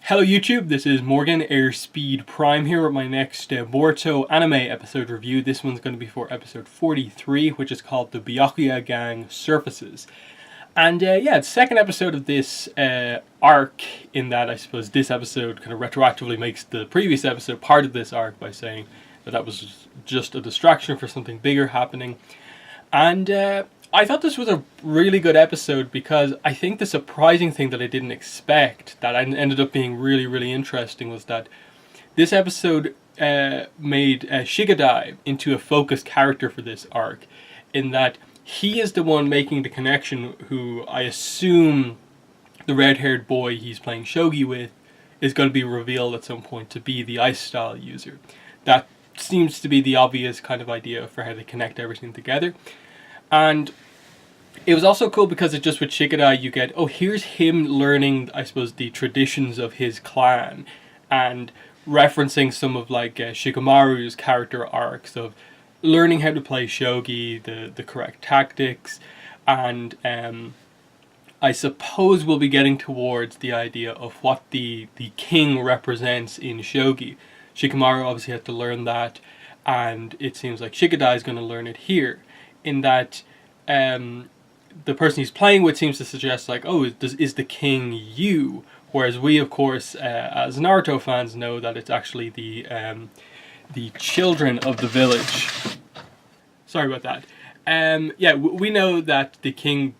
Hello YouTube, this is Morgan, Airspeed Prime here with my next Boruto anime episode review. This one's going to be for episode 43, which is called The Byakuya Gang Surfaces. And yeah, it's the second episode of this arc, in that I suppose this episode kind of retroactively makes the previous episode part of this arc by saying that that was just a distraction for something bigger happening. And I thought this was a really good episode because I think the surprising thing that I didn't expect, that ended up being really, really interesting, was that this episode made Shigadai into a focused character for this arc, in that he is the one making the connection, who I assume the red-haired boy he's playing shogi with is going to be revealed at some point to be the ice style user. That seems to be the obvious kind of idea for how they connect everything together. And it was also cool because it just with Shigadai you get, oh, here's him learning, I suppose, the traditions of his clan, and referencing some of like Shikamaru's character arcs of learning how to play shogi, the correct tactics, and I suppose we'll be getting towards the idea of what the king represents in shogi. Shikamaru obviously had to learn that, and it seems like Shigadai is going to learn it here, in that the person he's playing with seems to suggest like, oh, is the king you? Whereas we, of course, as Naruto fans, know that it's actually the children of the village. Sorry about that. Yeah, we know that the king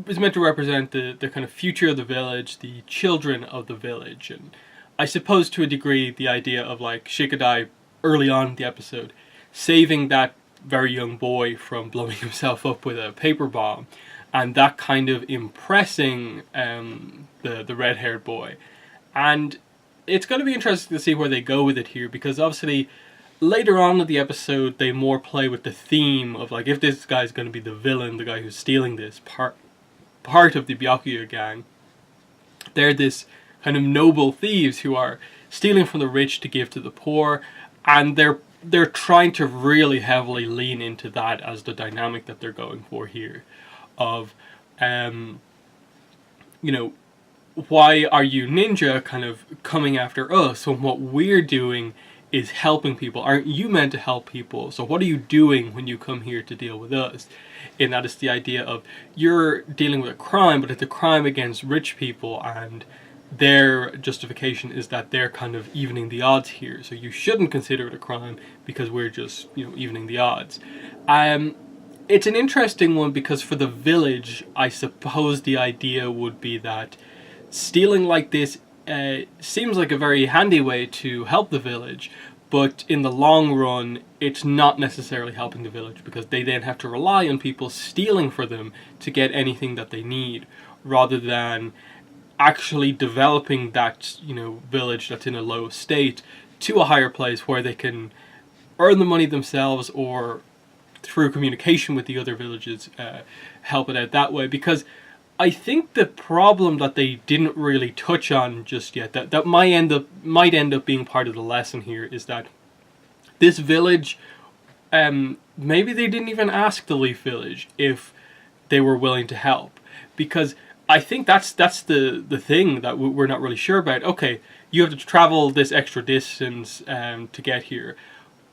is meant to represent the kind of future of the village, the children of the village, and I suppose to a degree the idea of like Shikadai early on in the episode saving that very young boy from blowing himself up with a paper bomb, and that kind of impressing the red-haired boy. And it's going to be interesting to see where they go with it here, because obviously later on in the episode they more play with the theme of like, if this guy's going to be the villain, the guy who's stealing this part of the Byakuya gang, they're this kind of noble thieves who are stealing from the rich to give to the poor, and they're trying to really heavily lean into that as the dynamic that they're going for here, of you know, why are you ninja kind of coming after us when what we're doing is helping people? Aren't you meant to help people? So what are you doing when you come here to deal with us? And that is the idea of, you're dealing with a crime, but it's a crime against rich people, and their justification is that they're kind of evening the odds here, so you shouldn't consider it a crime because we're just, evening the odds. It's an interesting one because for the village, I suppose the idea would be that stealing like this seems like a very handy way to help the village, but in the long run it's not necessarily helping the village, because they then have to rely on people stealing for them to get anything that they need, rather than actually developing that village that's in a low state to a higher place where they can earn the money themselves, or through communication with the other villages help it out that way. Because I think the problem that they didn't really touch on just yet, that might end up being part of the lesson here, is that this village, maybe they didn't even ask the Leaf Village if they were willing to help, because I think that's the thing that we're not really sure about. Okay, you have to travel this extra distance to get here,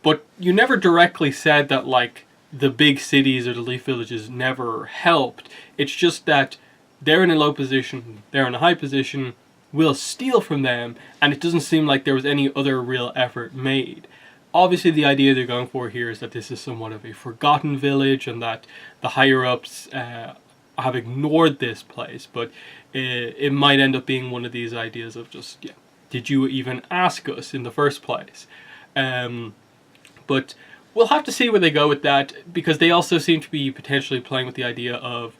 but you never directly said that like the big cities or the Leaf Villages never helped. It's just that they're in a low position, they're in a high position, we'll steal from them, and it doesn't seem like there was any other real effort made. Obviously the idea they're going for here is that this is somewhat of a forgotten village, and that the higher-ups have ignored this place, but it might end up being one of these ideas of just, yeah, did you even ask us in the first place? But we'll have to see where they go with that, because they also seem to be potentially playing with the idea of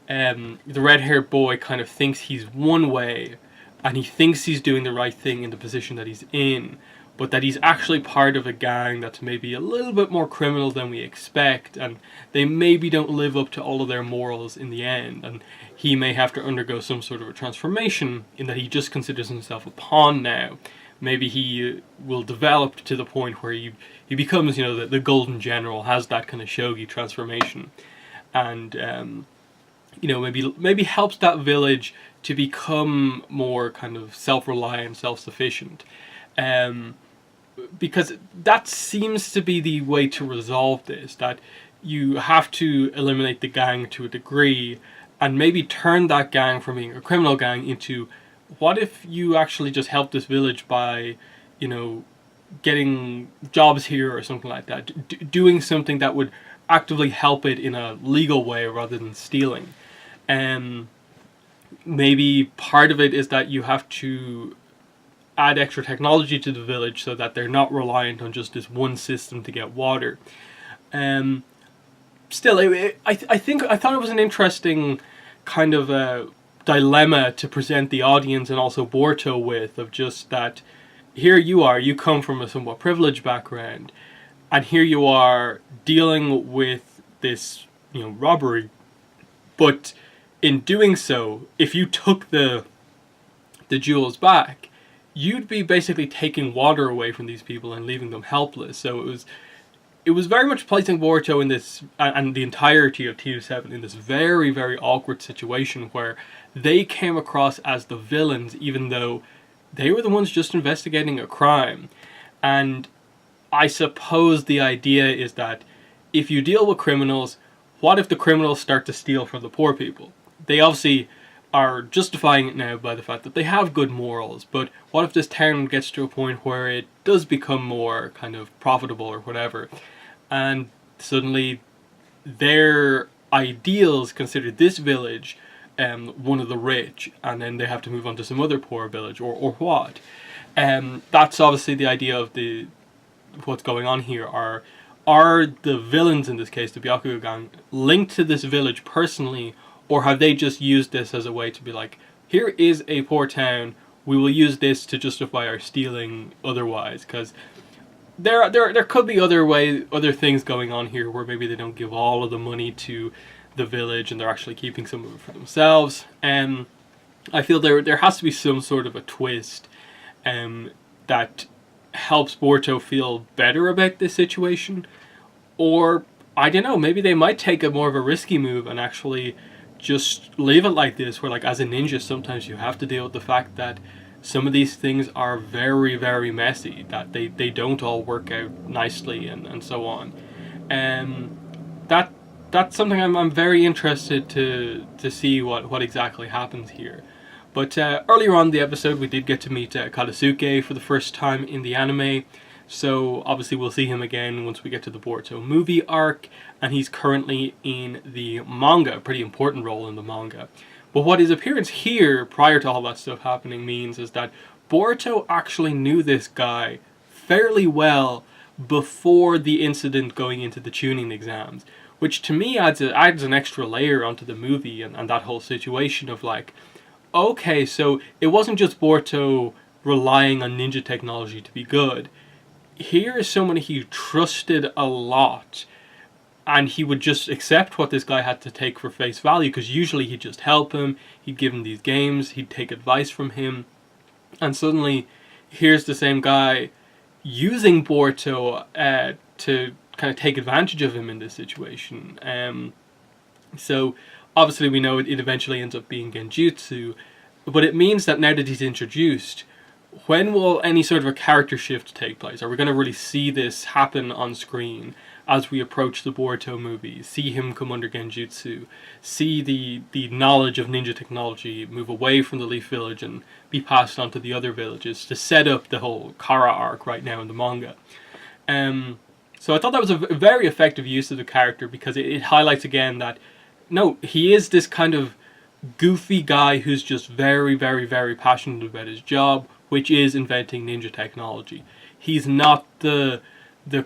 the red-haired boy kind of thinks he's one way, and he thinks he's doing the right thing in the position that he's in, but that he's actually part of a gang that's maybe a little bit more criminal than we expect, and they maybe don't live up to all of their morals in the end, and he may have to undergo some sort of a transformation in that he just considers himself a pawn now. Maybe he will develop to the point where he becomes, the golden general, has that kind of shogi transformation. And maybe helps that village to become more kind of self-reliant, self-sufficient. Um, because that seems to be the way to resolve this, that you have to eliminate the gang to a degree and maybe turn that gang from being a criminal gang into, what if you actually just help this village by, getting jobs here or something like that, doing something that would actively help it in a legal way rather than stealing. And maybe part of it is that you have to add extra technology to the village so that they're not reliant on just this one system to get water. Still, I thought it was an interesting kind of a dilemma to present the audience and also Boruto with, of just that here you come from a somewhat privileged background, and here you are dealing with this robbery, but in doing so, if you took the jewels back, you'd be basically taking water away from these people and leaving them helpless. So it was very much placing Boruto in this, and the entirety of TU7, in this very, very awkward situation where they came across as the villains, even though they were the ones just investigating a crime. And I suppose the idea is that if you deal with criminals, what if the criminals start to steal from the poor people? They obviously are justifying it now by the fact that they have good morals, but what if this town gets to a point where it does become more kind of profitable or whatever, and suddenly their ideals consider this village one of the rich, and then they have to move on to some other poor village, or what? That's obviously the idea of what's going on here. Are the villains in this case, the Byakuya gang, linked to this village personally, or have they just used this as a way to be like, here is a poor town, we will use this to justify our stealing otherwise? Because there could be other things going on here where maybe they don't give all of the money to the village and they're actually keeping some of it for themselves. I feel there has to be some sort of a twist that helps Boruto feel better about this situation. Or, I don't know, maybe they might take a more of a risky move and actually just leave it like this, where, like, as a ninja, sometimes you have to deal with the fact that some of these things are very, very messy, that they don't all work out nicely, and so on. That's something I'm very interested to see what exactly happens here. But earlier on in the episode, we did get to meet Kadosuke for the first time in the anime. So obviously we'll see him again once we get to the Boruto movie arc, and he's currently in the manga, a pretty important role in the manga. But what his appearance here, prior to all that stuff happening, means is that Boruto actually knew this guy fairly well before the incident going into the tuning exams, which to me adds an extra layer onto the movie and that whole situation of like, okay, so it wasn't just Boruto relying on ninja technology to be good. Here is someone he trusted a lot, and he would just accept what this guy had to take for face value, because usually he'd just help him, he'd give him these games, he'd take advice from him, and suddenly here's the same guy using Boruto to kind of take advantage of him in this situation. So obviously we know it eventually ends up being Genjutsu, but it means that now that he's introduced, when will any sort of a character shift take place? Are we going to really see this happen on screen as we approach the Boruto movie? See him come under Genjutsu? See the knowledge of ninja technology move away from the Leaf Village and be passed on to the other villages to set up the whole Kara arc right now in the manga? So I thought that was a very effective use of the character, because it highlights again that, no, he is this kind of goofy guy who's just very, very, very passionate about his job, which is inventing ninja technology. He's not the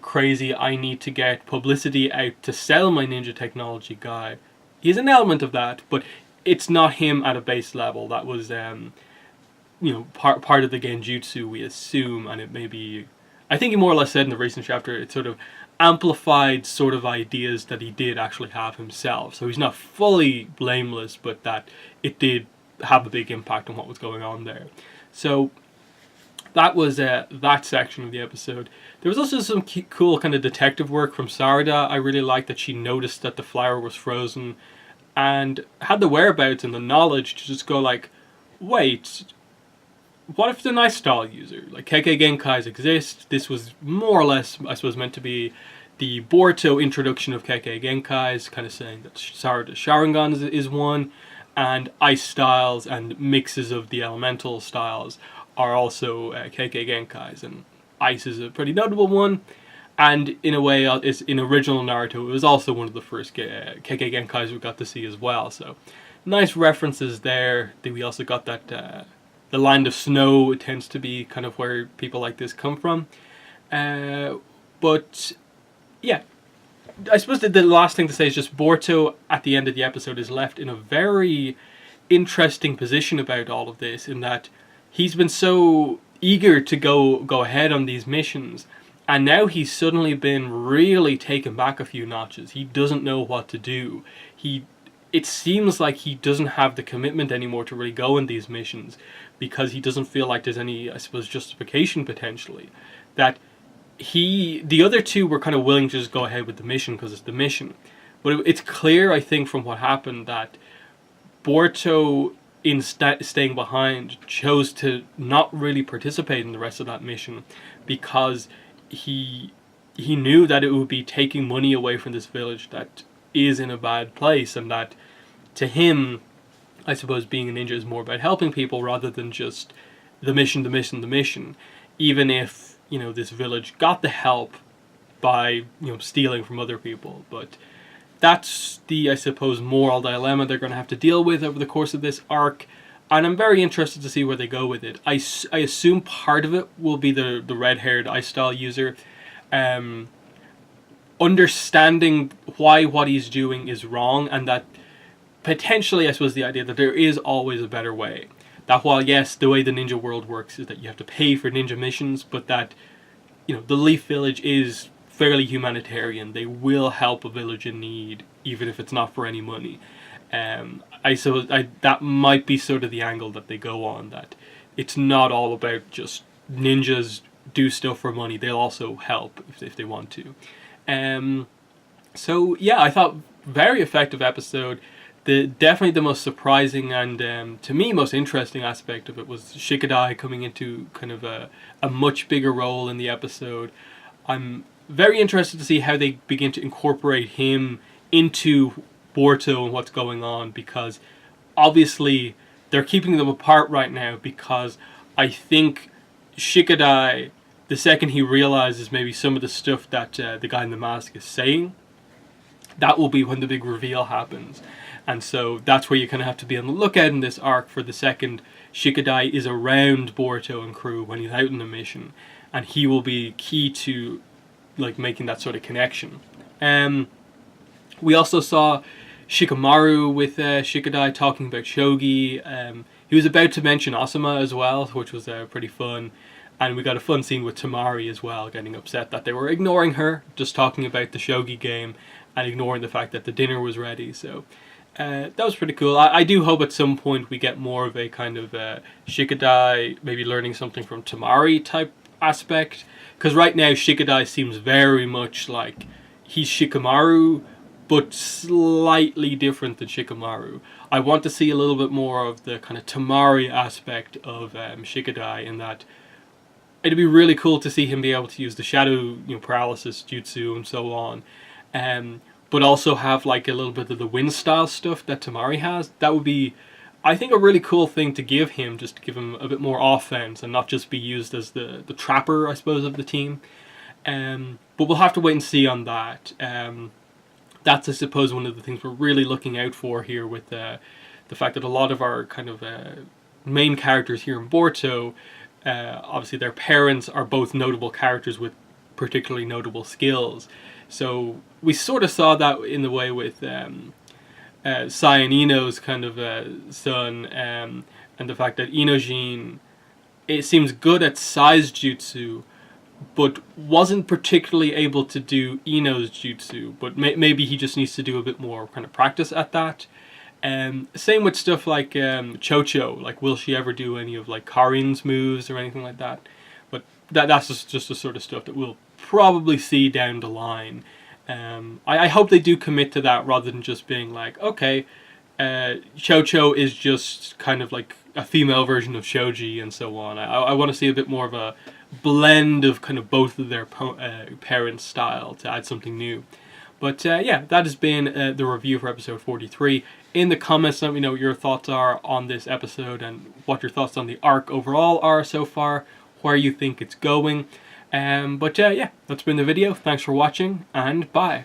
crazy, I need to get publicity out to sell my ninja technology guy. He's an element of that, but it's not him at a base level. That was, part of the Genjutsu, we assume, and it may be, I think he more or less said in the recent chapter, it sort of amplified sort of ideas that he did actually have himself. So he's not fully blameless, but that it did have a big impact on what was going on there. So that was that section of the episode. There was also some cool kind of detective work from Sarada. I really liked that she noticed that the flower was frozen, and had the whereabouts and the knowledge to just go like, wait, what if the nice style user, like Kekkei Genkais exist? This was more or less, I suppose, meant to be the Boruto introduction of Kekkei Genkais, kind of saying that Sarada Sharingan is one, and ice styles and mixes of the elemental styles are also Kekkei Genkais, and ice is a pretty notable one. And in a way, it's in original Naruto, it was also one of the first Kekkei Genkais we got to see as well. So nice references there. We also got that the land of snow tends to be kind of where people like this come from. But yeah, I suppose the last thing to say is just Boruto at the end of the episode is left in a very interesting position about all of this, in that he's been so eager to go ahead on these missions, and now he's suddenly been really taken back a few notches. He doesn't know what to do. It seems like he doesn't have the commitment anymore to really go on these missions, because he doesn't feel like there's any, I suppose, justification potentially. That the other two were kind of willing to just go ahead with the mission because it's the mission. But it's clear, I think, from what happened that Boruto, in staying behind, chose to not really participate in the rest of that mission because he knew that it would be taking money away from this village that is in a bad place, and that to him, I suppose, being a ninja is more about helping people rather than just the mission, even if, this village got the help by, stealing from other people. But that's the, I suppose, moral dilemma they're going to have to deal with over the course of this arc, and I'm very interested to see where they go with it. I assume part of it will be the red-haired ice style user understanding why what he's doing is wrong, and that potentially, I suppose, the idea that there is always a better way. That while, yes, the way the ninja world works is that you have to pay for ninja missions, but that, the Leaf Village is fairly humanitarian. They will help a village in need, even if it's not for any money. That might be sort of the angle that they go on, that it's not all about just ninjas do stuff for money. They'll also help if they want to. So yeah, I thought very effective episode. Definitely the most surprising and to me most interesting aspect of it was Shikadai coming into kind of a much bigger role in the episode. I'm very interested to see how they begin to incorporate him into Boruto and what's going on, because obviously they're keeping them apart right now, because I think Shikadai, the second he realizes maybe some of the stuff that the guy in the mask is saying, that will be when the big reveal happens. And so that's where you kind of have to be on the lookout in this arc for the second Shikadai is around Boruto and crew when he's out on a mission, and he will be key to making that sort of connection. We also saw Shikamaru with Shikadai talking about Shogi. He was about to mention Asuma as well, which was pretty fun. And we got a fun scene with Tamari as well, getting upset that they were ignoring her, just talking about the Shogi game, and ignoring the fact that the dinner was ready. So that was pretty cool. I do hope at some point we get more of a kind of Shikadai maybe learning something from Tamari type aspect. Because right now Shikadai seems very much like he's Shikamaru, but slightly different than Shikamaru. I want to see a little bit more of the kind of Tamari aspect of Shikadai, in that it'd be really cool to see him be able to use the shadow paralysis jutsu and so on, but also have a little bit of the wind style stuff that Tamari has. That would be, I think, a really cool thing to give him, just to give him a bit more offense and not just be used as the trapper, I suppose, of the team. But we'll have to wait and see on that. That's, I suppose, one of the things we're really looking out for here, with the fact that a lot of our kind of main characters here in Boruto, obviously their parents are both notable characters with particularly notable skills. So we sort of saw that in the way with Sai and Ino's kind of son, and the fact that Inojin, it seems good at Sai's jutsu, but wasn't particularly able to do Ino's jutsu, but maybe he just needs to do a bit more kind of practice at that. Same with stuff like Chocho, will she ever do any of Karin's moves or anything like that? But that's just the sort of stuff that we'll probably see down the line. I hope they do commit to that, rather than just being okay, Shoujo is just kind of like a female version of Shoji and so on. I want to see a bit more of a blend of kind of both of their parents' style to add something new. But yeah, that has been the review for episode 43. In the comments, let me know what your thoughts are on this episode and what your thoughts on the arc overall are so far, where you think it's going. But yeah, that's been the video. Thanks for watching, and bye.